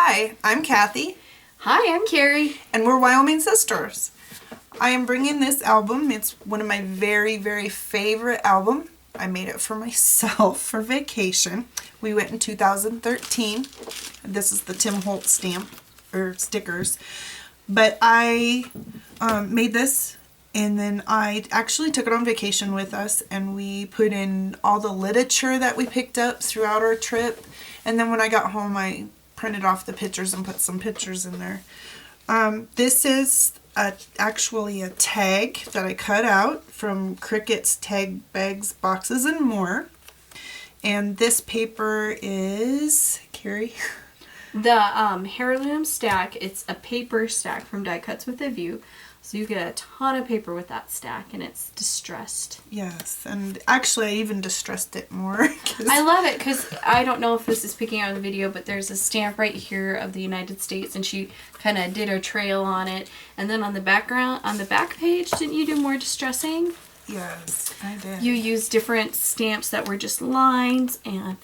Hi, I'm Kathy. Hi, I'm Carrie. And we're Wyoming Sisters. I am bringing this album. It's one of my very, very favorite albums. I made it for myself for vacation. We went in 2013. This is the Tim Holtz stamp, or stickers. But I made this, and then I actually took it on vacation with us, and we put in all the literature that we picked up throughout our trip. And then when I got home, I printed off the pictures and put some pictures in there. This is actually a tag that I cut out from Cricut's Tag Bags, Boxes, and More. And this paper is, Carrie? The heirloom stack. It's a paper stack from Die Cuts with a View. So you get a ton of paper with that stack, and it's distressed. Yes, and actually I even distressed it more. I love it because I don't know if this is picking out of the video, but there's a stamp right here of the United States, and she kind of did a trail on it. And then on the background, on the back page, didn't you do more distressing? Yes, I did. You used different stamps that were just lines and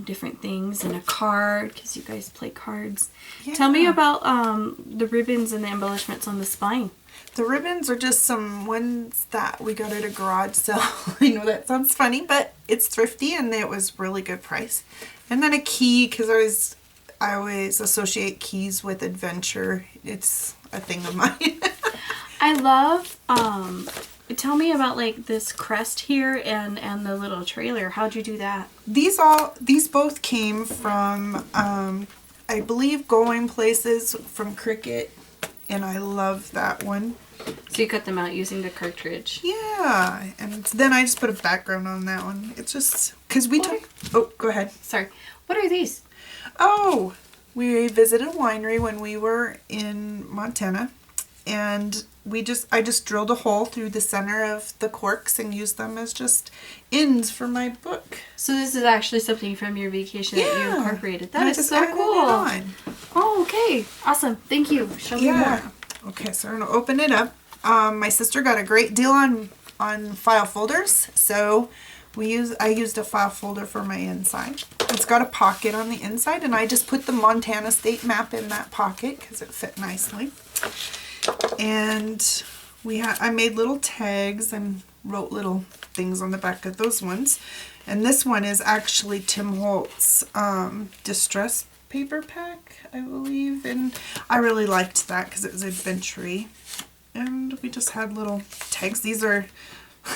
different things, and a card because you guys play cards. Yeah. Tell me about the ribbons and the embellishments on the spine. The ribbons are just some ones that we got at a garage sale. I know that sounds funny, but it's thrifty and it was really good price. And then a key, because I always associate keys with adventure. It's a thing of mine. I love, tell me about like this crest here and the little trailer. How'd you do that? These both came from, I believe, Going Places from Cricut. And I love that one. So you cut them out using the cartridge. Yeah. And then I just put a background on that one. It's just, because we took, oh, go ahead. Sorry. What are these? Oh, we visited a winery when we were in Montana. And I just drilled a hole through the center of the corks and used them as just ends for my book. So this is actually something from your vacation that you incorporated. That is so cool. Oh, okay. Awesome. Thank you. Show me more. Okay, so I'm going to open it up. My sister got a great deal on file folders. So I used a file folder for my inside. It's got a pocket on the inside, and I just put the Montana state map in that pocket because it fit nicely. And I made little tags and wrote little things on the back of those ones. And this one is actually Tim Holtz distress paper pack, I believe. And I really liked that because it was adventure-y. And we just had little tags. These are,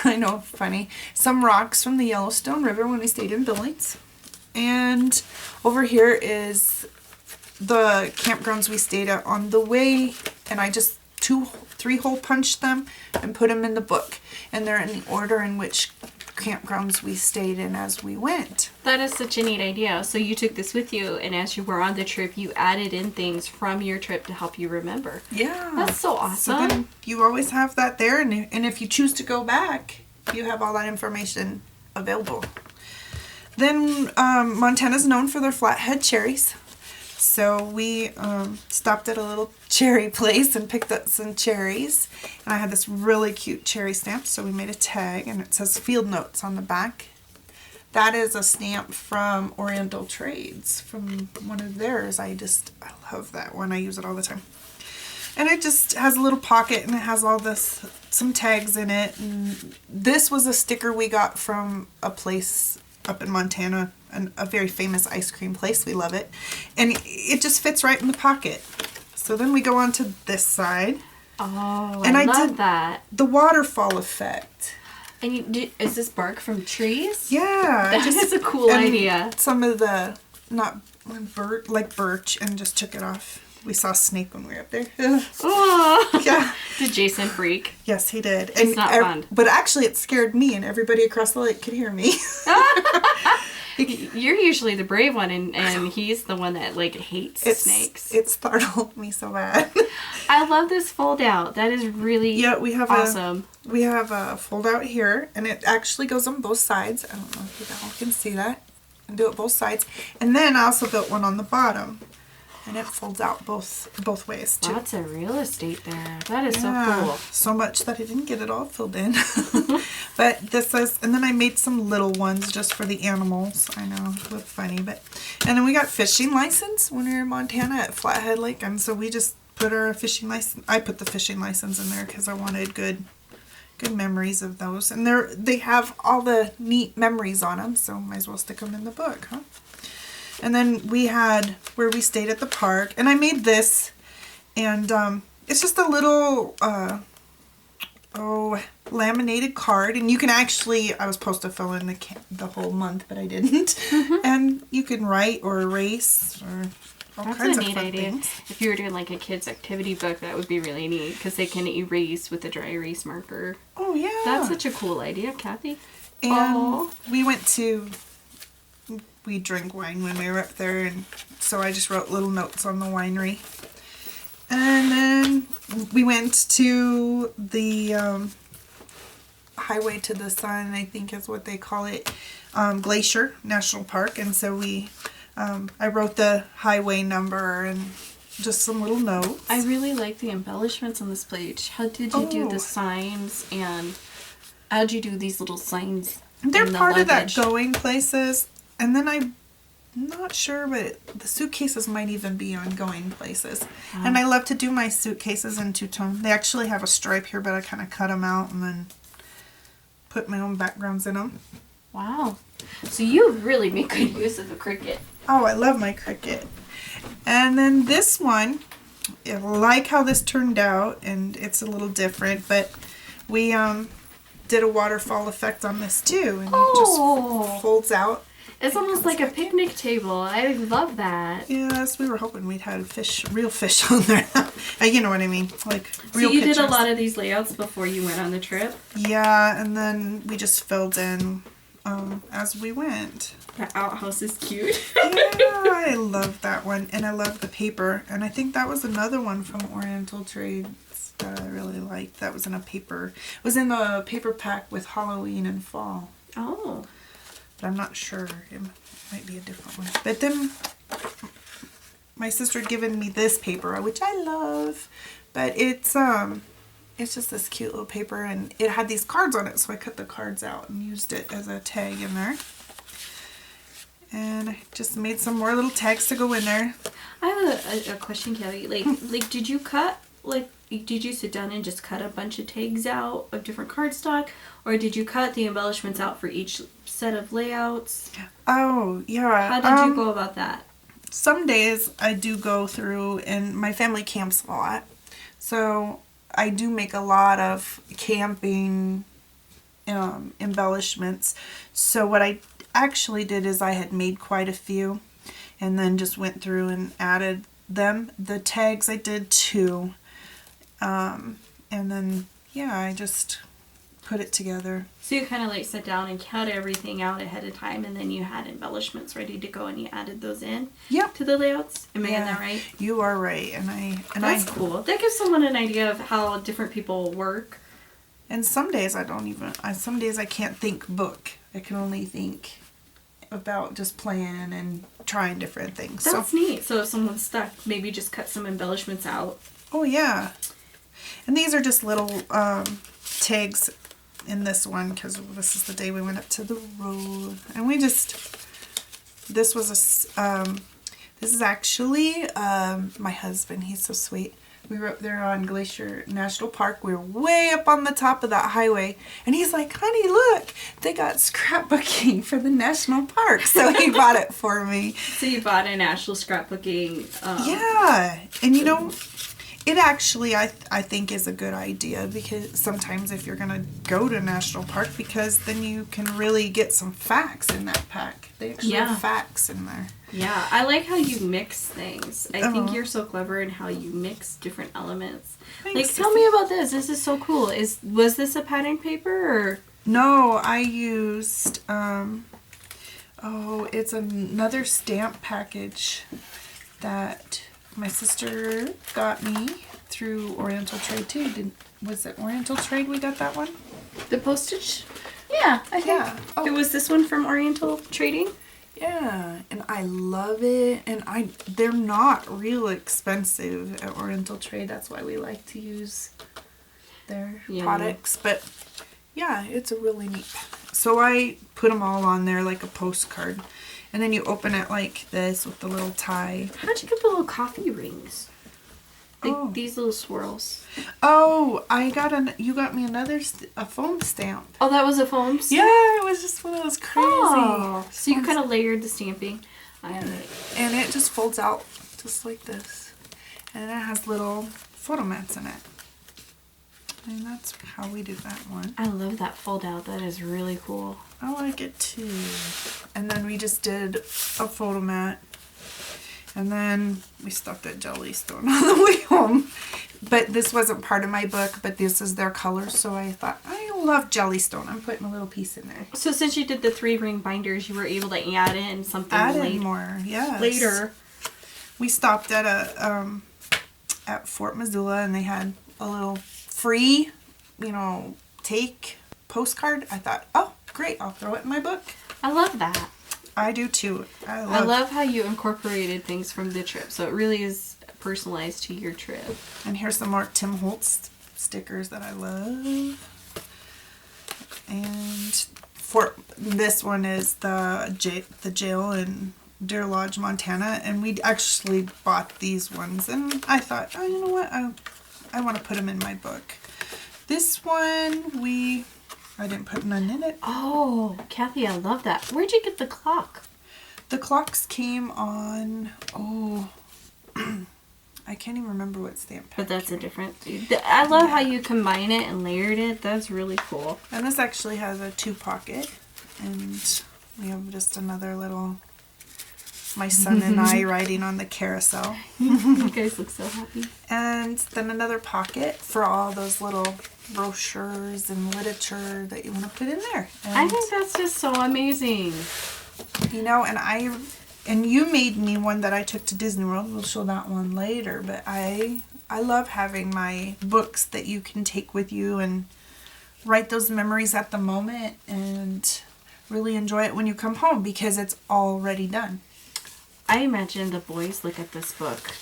I know, funny. Some rocks from the Yellowstone River when we stayed in Billings. And over here is the campgrounds we stayed at on the way, and I just 3-hole punched them and put them in the book, and they're in the order in which campgrounds we stayed in as we went. That is such a neat idea. So you took this with you, and as you were on the trip, you added in things from your trip to help you remember. Yeah. That's so awesome. So then you always have that there, and if you choose to go back, you have all that information available. Then Montana's known for their flathead cherries. So we stopped at a little cherry place and picked up some cherries. And I had this really cute cherry stamp, so we made a tag, and it says Field Notes on the back. That is a stamp from Oriental Trades, from one of theirs. I love that one. I use it all the time. And it just has a little pocket, and it has some tags in it. And this was a sticker we got from a place up in Montana, a very famous ice cream place. We love it. And it just fits right in the pocket. So then we go on to this side. Oh, and I love that. The waterfall effect. And is this bark from trees? Yeah. That is a cool idea. Some of the, like birch, and just took it off. We saw a snake when we were up there. Oh. Yeah. Did Jason freak? Yes, he did. It's not fun. But actually it scared me, and everybody across the lake could hear me. You're usually the brave one, and he's the one that like hates snakes. It startled me so bad. I love this fold out. That is really awesome. We have a fold out here, and it actually goes on both sides. I don't know if you all can see that. And do it both sides. And then I also built one on the bottom. And it folds out both ways too. Lots of real estate there. That is Yeah, so cool. so much that I didn't get it all filled in. But this is, and then I made some little ones just for the animals. I know, it looked funny, but. And then we got fishing license when we were in Montana at Flathead Lake, and so we just put our fishing license. I put the fishing license in there because I wanted good memories of those, and they have all the neat memories on them, so might as well stick them in the book, huh? And then we had where we stayed at the park, and I made this, and it's just a little laminated card, and you can actually, I was supposed to fill in the whole month, but I didn't. And you can write or erase or all kinds of fun things. If you were doing like a kid's activity book, that would be really neat because they can erase with a dry erase marker. Oh yeah, that's such a cool idea, Kathy. And we drank wine when we were up there, and so I just wrote little notes on the winery. And then we went to the Highway to the Sun, I think is what they call it, Glacier National Park, and so I wrote the highway number and just some little notes. I really like the embellishments on this page. How did you do the signs, and how'd you do these little signs? They're part of that going places. And then I'm not sure, but the suitcases might even be on going places. And I love to do my suitcases in two-tone. They actually have a stripe here, but I kind of cut them out and then put my own backgrounds in them. Wow. So you really make good use of the Cricut. Oh, I love my Cricut. And then this one, I like how this turned out, and it's a little different, but we did a waterfall effect on this too, and it just folds out. It's almost like a picnic table. I love that. Yes, we were hoping we'd had real fish on there. You know what I mean, like real. So you pictures. did a lot of these layouts before you went on the trip? Yeah, and then we just filled in as we went. The outhouse is cute. Yeah, I love that one, and I love the paper. And I think that was another one from Oriental Trades that I really liked. That was in a paper. It was in the paper pack with Halloween and fall. Oh. But I'm not sure. It might be a different one. But then my sister had given me this paper, which I love. But it's just this cute little paper, and it had these cards on it, so I cut the cards out and used it as a tag in there. And I just made some more little tags to go in there. I have a question, Kelly. Like, did you sit down and just cut a bunch of tags out of different cardstock, or did you cut the embellishments out for each set of layouts? Oh, yeah. How did you go about that? Some days I do go through, and my family camps a lot, so I do make a lot of camping embellishments. So what I actually did is I had made quite a few, and then just went through and added them. The tags I did too. And then, yeah, I just put it together. So you kind of like sat down and cut everything out ahead of time, and then you had embellishments ready to go, and you added those in to the layouts? Am I getting that right? You are right. That's cool. That gives someone an idea of how different people work. And some days some days I can't think book. I can only think about just playing and trying different things. That's neat. So if someone's stuck, maybe just cut some embellishments out. Oh, yeah. And these are just little tags in this one, because this is the day we went up to the road. And this is actually my husband. He's so sweet. We were up there on Glacier National Park. We were way up on the top of that highway. And he's like, honey, look, they got scrapbooking for the national park. So he bought it for me. So you bought a national scrapbooking. Yeah. And you know, it actually, I think, is a good idea, because sometimes if you're going to go to a national park, because then you can really get some facts in that pack. They actually have facts in there. Yeah, I like how you mix things. I think you're so clever in how you mix different elements. Thanks, like, tell me about this. This is so cool. Was this a pattern paper, or? No, I used, it's another stamp package that my sister got me through Oriental Trade too. Was it Oriental Trade we got that one? The postage? Yeah, I think. Yeah. Oh. It was this one from Oriental Trading? Yeah, and I love it, and they're not real expensive at Oriental Trade. That's why we like to use their products. But yeah, it's a really neat pen. So I put them all on there like a postcard, and then you open it like this with the little tie. How'd you get the little coffee rings? Like these little swirls. Oh, you got me a foam stamp. Oh, that was a foam stamp? Yeah, it was just one of those crazy. Oh, so you kind of layered the stamping. And it just folds out just like this. And it has little photo mats in it. And that's how we do that one. I love that fold out. That is really cool. I like it too. And then we just did a photo mat. And then we stuck that Jellystone on the way home. But this wasn't part of my book, but this is their colors. So I thought, I love Jellystone. I'm putting a little piece in there. So since you did the 3-ring binders, you were able to add in something more, yes. later. We stopped at at Fort Missoula, and they had a little free, take postcard. I thought, oh, great, I'll throw it in my book. I love that. I do too. I love how you incorporated things from the trip. So it really is personalized to your trip. And here's some more Tim Holtz stickers that I love. And this one is the jail in Deer Lodge, Montana. And we actually bought these ones. And I thought, oh, you know what? I want to put them in my book. This one, I didn't put none in it. Oh, Kathy, I love that. Where'd you get the clock? The clocks came on, I can't even remember what stamp pack. But that's a different... I love how you combine it and layered it. That's really cool. And this actually has a 2-pocket. And we have just another little... My son and I riding on the carousel. You guys look so happy. And then another pocket for all those little brochures and literature that you want to put in there. And I think that's just so amazing. And you made me one that I took to Disney World. We'll show that one later. But I love having my books that you can take with you and write those memories at the moment and really enjoy it when you come home because it's already done. I imagine the boys look at this book.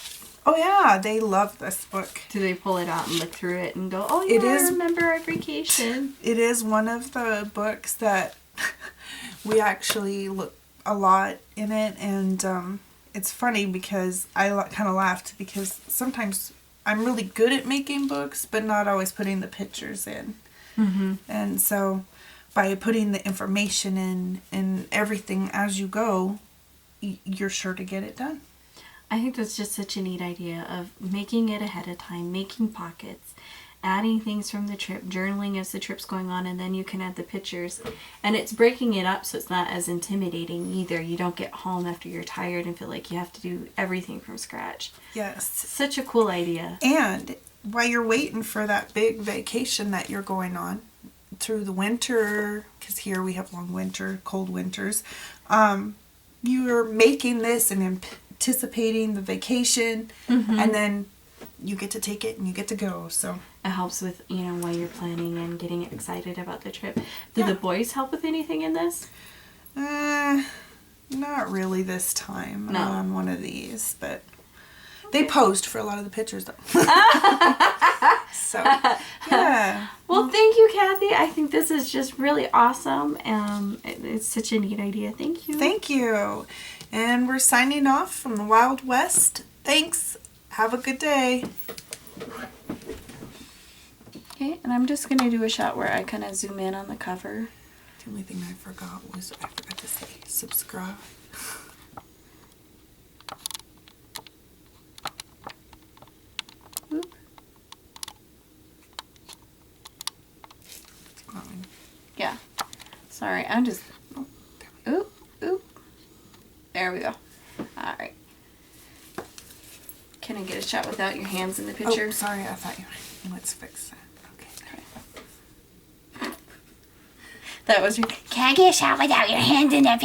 Oh yeah, they love this book. Do they pull it out and look through it and go, oh yeah, I remember our vacation? It is one of the books that we actually look a lot in it, and it's funny because I kind of laughed because sometimes I'm really good at making books, but not always putting the pictures in. Mm-hmm. And so by putting the information in and everything as you go, you're sure to get it done. I think that's just such a neat idea of making it ahead of time, making pockets, adding things from the trip, journaling as the trip's going on, and then you can add the pictures. And it's breaking it up so it's not as intimidating either. You don't get home after you're tired and feel like you have to do everything from scratch. Yes. Such a cool idea. And while you're waiting for that big vacation that you're going on through the winter, because here we have long winter, cold winters, you're making this and anticipating the vacation, and then you get to take it and you get to go. So it helps with, while you're planning and getting excited about the trip. Did the boys help with anything in this? Not really this time on one of these, but they posed for a lot of the pictures though. So, yeah. Well, thank you, Kathy. I think this is just really awesome. It's such a neat idea. Thank you. Thank you. And we're signing off from the Wild West. Thanks. Have a good day. Okay, and I'm just going to do a shot where I kind of zoom in on the cover. The only thing I forgot was I forgot to say subscribe. Oop. Yeah. Sorry, I'm just... Oop, oop. There we go. Alright. Can I get a shot without your hands in the picture? Oh, sorry, I thought you... Let's fix that. Okay. That was your... Can I get a shot without your hands in the picture?